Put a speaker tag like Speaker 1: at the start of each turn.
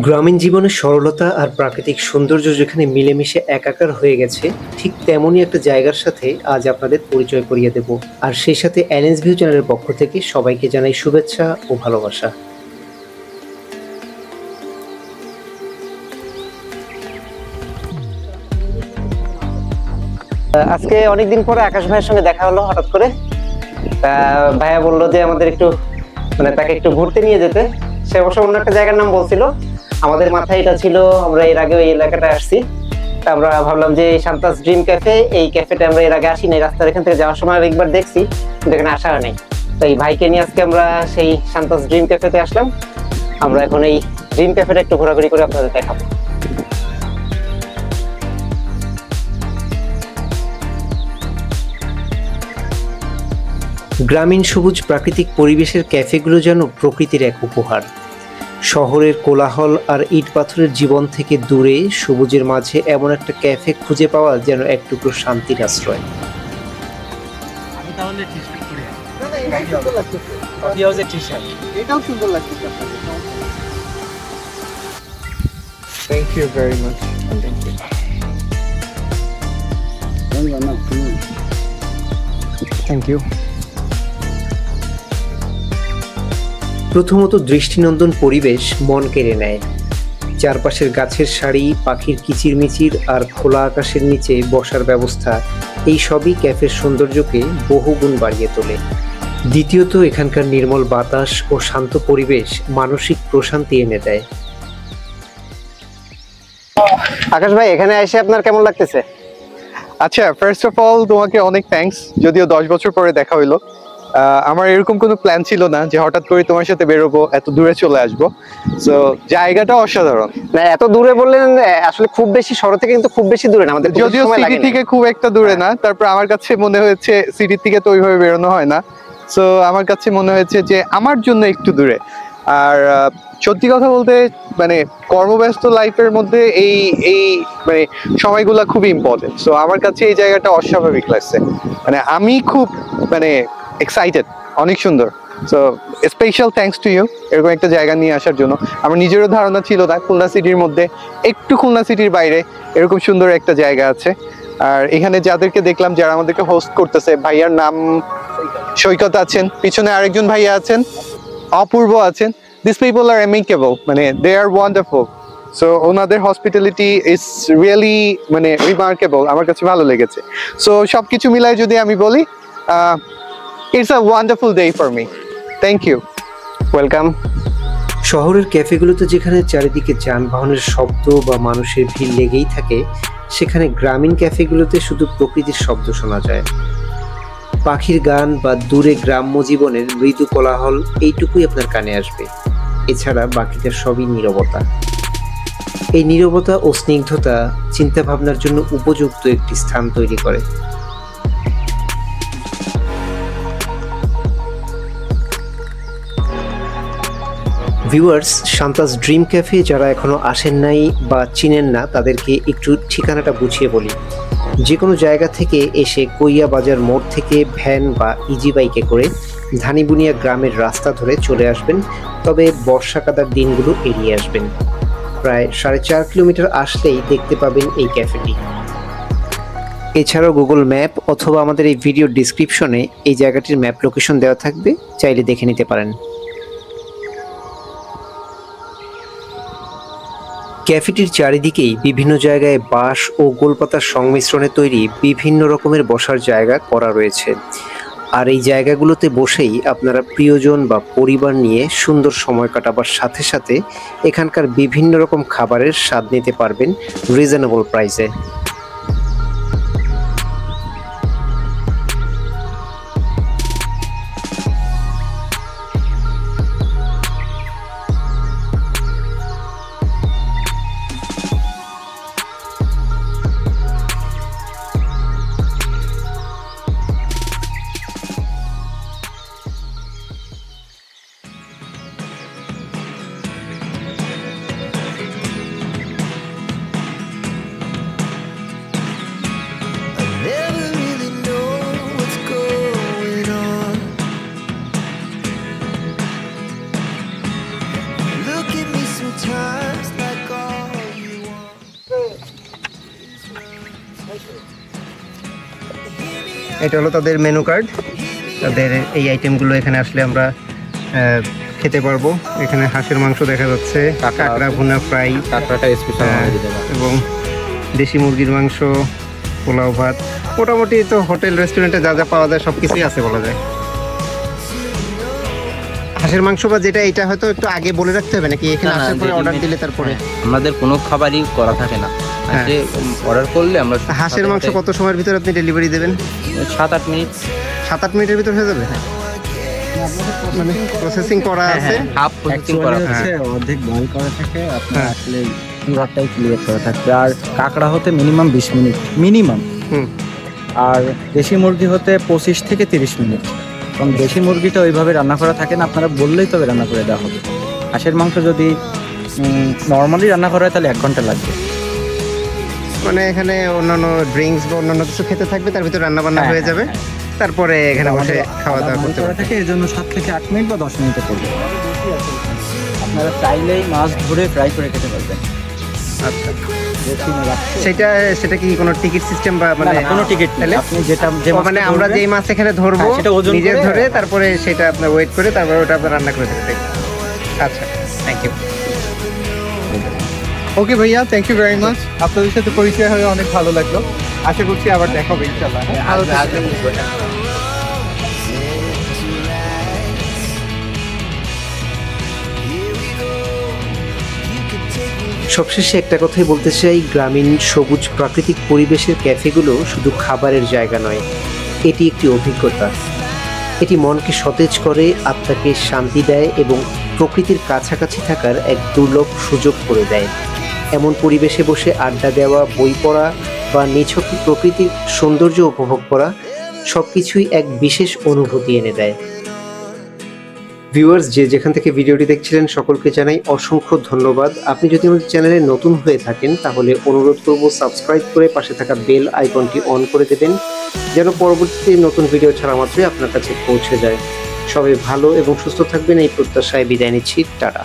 Speaker 1: গ্রামীণ জীবনের সরলতা আর প্রাকৃতিক সৌন্দর্য যেখানে মিলেমিশে একাকার হয়ে গেছে, ঠিক তেমনই একটা জায়গার সাথে আজ আপনাদের পরিচয় করিয়ে দেব। আর সেই সাথে অ্যালেন্স ভিউ চ্যানেলের পক্ষ থেকে সবাইকে জানাই শুভেচ্ছা ও ভালোবাসা। আজকে অনেকদিন পরে আকাশ ভাইয়ের সঙ্গে দেখা হলো হঠাৎ করে। ভাইয়া বললো যে আমাদের একটু তাকে একটু ঘুরতে নিয়ে যেতে। সে অবশ্য অন্য একটা জায়গার নাম বলছিল, আমাদের মাথায় এটা ছিল, আমরা এর আগে এই এলাকাটা আসছি। আমরা ভাবলাম যে শান্তাস ড্রিম ক্যাফে, এই ক্যাফেটা আমরা এর আগে আসি নাই, রাস্তার এখান থেকে যাওয়ার সময় একবার দেখছি, কিন্তু এখানে আসা হয় নাই। তো এই ভাইকে নিয়ে আজকে আমরা সেই শান্তাস ড্রিম ক্যাফেতে আসলাম। আমরা এখন এই ড্রিম ক্যাফেটা একটু ঘোরাঘুরি করে আপনাদের দেখাবো। গ্রামীণ সবুজ প্রাকৃতিক পরিবেশের ক্যাফেগুলো যেন প্রকৃতির এক উপহার। শহরের কোলাহল আর ইট পাথরের জীবন থেকে দূরে সবুজের মাঝে এমন একটা ক্যাফে খুঁজে পাওয়া যেন এক টুকরো শান্তির আশ্রয়।
Speaker 2: Thank you very much. Thank you.
Speaker 1: প্রথমত দৃষ্টিনন্দন পরিবেশ মন কেড়ে নেয়। চারপাশের গাছের সারি, পাখির কিচিরমিচির আর খোলা আকাশের নিচে বসার ব্যবস্থা, এই সবই ক্যাফের সৌন্দর্যকে বহুগুণ বাড়িয়ে তোলে। দ্বিতীয়ত এখানকার নির্মল বাতাস ও শান্ত পরিবেশ মানসিক প্রশান্তি এনে দেয়। আকাশ ভাই, এখানে এসে আপনার কেমন লাগতেছে?
Speaker 2: আচ্ছা, ফার্স্ট অফ অল তোমাকে অনেক থ্যাঙ্কস, যদিও 10 বছর পরে দেখা হইলো। আমার এরকম কোনো প্ল্যান ছিল না যে হঠাৎ করে তোমার সাথে বেরোবো, এত দূরে চলে আসবো। সো জায়গাটা অসাধারণ।
Speaker 1: না, এত দূরে বললেন, আসলে খুব বেশি শহর থেকে কিন্তু খুব বেশি দূরে না, আমাদের
Speaker 2: যদিও সিটি থেকে খুব একটা দূরে না, তারপর আমার কাছে মনে হয়েছে সিটি থেকে তো ওইভাবে বেরোনো হয় না। সো আমার কাছে মনে হয়েছে যে আমার জন্য একটু দূরে। আর সত্যি কথা বলতে মানে কর্মব্যস্ত লাইফের মধ্যে এই এই মানে সময়গুলো খুবই ইম্পর্টেন্ট। সো আমার কাছে এই জায়গাটা অস্বাভাবিক লাগছে, মানে আমি খুব এক্সাইটেড, অনেক সুন্দর। So special thanks to you এরকম একটা জায়গা নিয়ে আসার জন্য। আমার নিজেরও ধারণা ছিল না খুলনা সিটির মধ্যে, একটু খুলনা সিটির বাইরে এরকম সুন্দর একটা জায়গা আছে। আর এখানে যাদেরকে দেখলাম, যারা আমাদেরকে হোস্ট করতেছে, ভাইয়ার নাম সৈকত আছেন, পিছনে আরেকজন ভাইয়া আছেন, অপূর্ব আছেন। দিস পিপল আর অ্যামিকেবল, মানে দে আর ওয়ান্ডারফুল। সো ওনাদের হসপিটালিটি ইজ রিয়েলি মানে রিমার্কেবল, আমার কাছে ভালো লেগেছে। সো সবকিছু মিলাই যদি আমি বলি, it's a wonderful day for me. Thank you.
Speaker 1: Welcome. শহরের ক্যাফেগুলোতে যেখানে চারিদিকে যানবাহনের শব্দ বা মানুষের ভিড় লেগেই থাকে, সেখানে গ্রামীণ ক্যাফেগুলোতে শুধু প্রকৃতির শব্দ শোনা যায়। পাখির গান বা দূরে গ্রাম্য জীবনের মৃদু কোলাহল, এইটুকুই আপনার কানে আসবে। এছাড়া বাকিটা সবই নীরবতা। এই নীরবতা ও স্নিগ্ধতা চিন্তাভাবনার জন্য উপযুক্ত একটি স্থান তৈরি করে। ভিউয়ার্স, শান্তাস ড্রিম ক্যাফে যারা এখনো আসেন নাই বা চিনেন না, তাদেরকে একটু ঠিকানাটা বুঝিয়ে বলি। যে কোনো জায়গা থেকে এসে কইয়া বাজার মোড় থেকে ভ্যান বা ইজি বাইকে করে ধানিবুনিয়া গ্রামের রাস্তা ধরে চলে আসবেন, তবে বর্ষা কাদার দিনগুলো এড়িয়ে আসবেন। প্রায় 4.5 কিলোমিটার আসলেই দেখতে পাবেন এই ক্যাফেটি। এছাড়াও গুগল ম্যাপ অথবা আমাদের এই ভিডিও ডিসক্রিপশনে এই জায়গাটির ম্যাপ লোকেশন দেওয়া থাকবে, চাইলে দেখে নিতে পারেন। ক্যাফেটির চারিদিকেই বিভিন্ন জায়গায় বাঁশ ও গোলপাতার সংমিশ্রণে তৈরি বিভিন্ন রকমের বসার জায়গা করা রয়েছে। আর এই জায়গাগুলোতে বসেই আপনারা প্রিয়জন বা পরিবার নিয়ে সুন্দর সময় কাটাবার সাথে সাথে এখানকার বিভিন্ন রকম খাবারের স্বাদ নিতে পারবেন রিজনেবল প্রাইসে। এটা হলো তাদের মেনু কার্ড। তাদের এই আইটেমগুলো এখানে আসলে আমরা খেতে পারবো। এখানে হাঁসের মাংস দেখা যাচ্ছে, কাঁকড়া ভুনা ফ্রাই,
Speaker 3: কাঁকড়াটা স্পেশাল
Speaker 1: এবং দেশি মুরগির মাংস, পোলাও ভাত। মোটামুটি তো হোটেল রেস্টুরেন্টে যা যা পাওয়া যায় সব কিছুই আছে বলা যায়। হাঁসের মাংস বা যেটা, এটা হয়তো একটু আগে বলে রাখতে হবে নাকি এখানে আসার পরে অর্ডার দিলে তারপরে?
Speaker 3: আমাদের কোনো খাবারই করা থাকে না, অর্ডার করলে আমরা।
Speaker 1: হাঁসের মাংস কত সময়ের ভিতরে আপনি ডেলিভারি দেবেন?
Speaker 3: 7-8 মিনিট।
Speaker 1: 7-8 মিনিটের ভিতর হয়ে যাবে? মানে প্রসেসিং করা আছে,
Speaker 3: হাফ প্রসেসিং করা আছে,
Speaker 4: অর্ধেক বয়েল করা থাকে, আপনার আসলে পুরোটাই ক্লিয়ার করা থাকবে। আর কাঁকড়া হতে মিনিমাম 20 মিনিট মিনিমাম, আর দেশি মুরগি হতে 25 থেকে 30 মিনিট। কারণ দেশি মুরগিটা ওইভাবে রান্না করা থাকে না, আপনারা বললেই তবে রান্না করে দেওয়া হবে। হাঁসের মাংস যদি নর্মালি রান্না করা হয় তাহলে 1 ঘন্টা লাগবে।
Speaker 1: মানে এখানে অন্যান্য ড্রিঙ্কস বা অন্যান্য কিছু খেতে থাকবে, তার ভিতরে রান্না বান্না হয়ে যাবে, তারপরে এখানে বসে খাওয়া দাওয়া করতে পারবে।
Speaker 4: থাকে এর জন্য 7 থেকে 8 মিনিট বা 10 মিনিটে করবে। আপনারা চাইলেই মাছ ধরে ফ্রাই করে খেতে পারবেন।
Speaker 1: আচ্ছা, সেটা কি কোনো টিকিট সিস্টেম বা মানে
Speaker 4: কোনো টিকিট নেই? আপনি যেটা
Speaker 1: মানে আমরা যেই মাছ এখানে ধরবো নিজে ধরে তারপরে সেটা আপনার ওয়েট করে তারপরে ওটা আপনার রান্না করে দেবে। আচ্ছা, থ্যাংক ইউ।
Speaker 2: ওকে ভাইয়া, থ্যাংক ইউ ভেরি মাচ। আপনাদের সাথে পরিচয় হয়ে অনেক ভালো লাগলো। আশা করছি আবার দেখা হবে ইনশাআল্লাহ।
Speaker 1: সবশেষে একটা কথাই বলতে চাই, গ্রামীণ সবুজ প্রাকৃতিক পরিবেশের ক্যাফেগুলো শুধু খাবারের জায়গা নয়, এটি একটি অভিজ্ঞতা। এটি মনকে সতেজ করে, আত্মাকে শান্তি দেয় এবং প্রকৃতির কাছাকাছি থাকার এক দুর্লভ সুযোগ করে দেয়। এমন পরিবেশে বসে আড্ডা দেওয়া, বই পড়া বা নিছক প্রকৃতির সৌন্দর্য উপভোগ করা সব কিছুই এক বিশেষ অনুভূতি এনে দেয়। ভিউয়ার্স, যে যেখান থেকে ভিডিওটি দেখছিলেন সকলকে জানাই অসংখ্য ধন্যবাদ। আপনি যদি আমাদের চ্যানেলে নতুন হয়ে থাকেন তাহলে অনুরোধ করব সাবস্ক্রাইব করে পাশে থাকা বেল আইকনটি অন করে দেবেন, যেন পরবর্তীতে নতুন ভিডিও ছাড়া মাত্রই আপনার কাছে পৌঁছে যায়। সবাই ভালো এবং সুস্থ থাকবেন এই প্রত্যাশায় বিদায় নিচ্ছি। টাটা।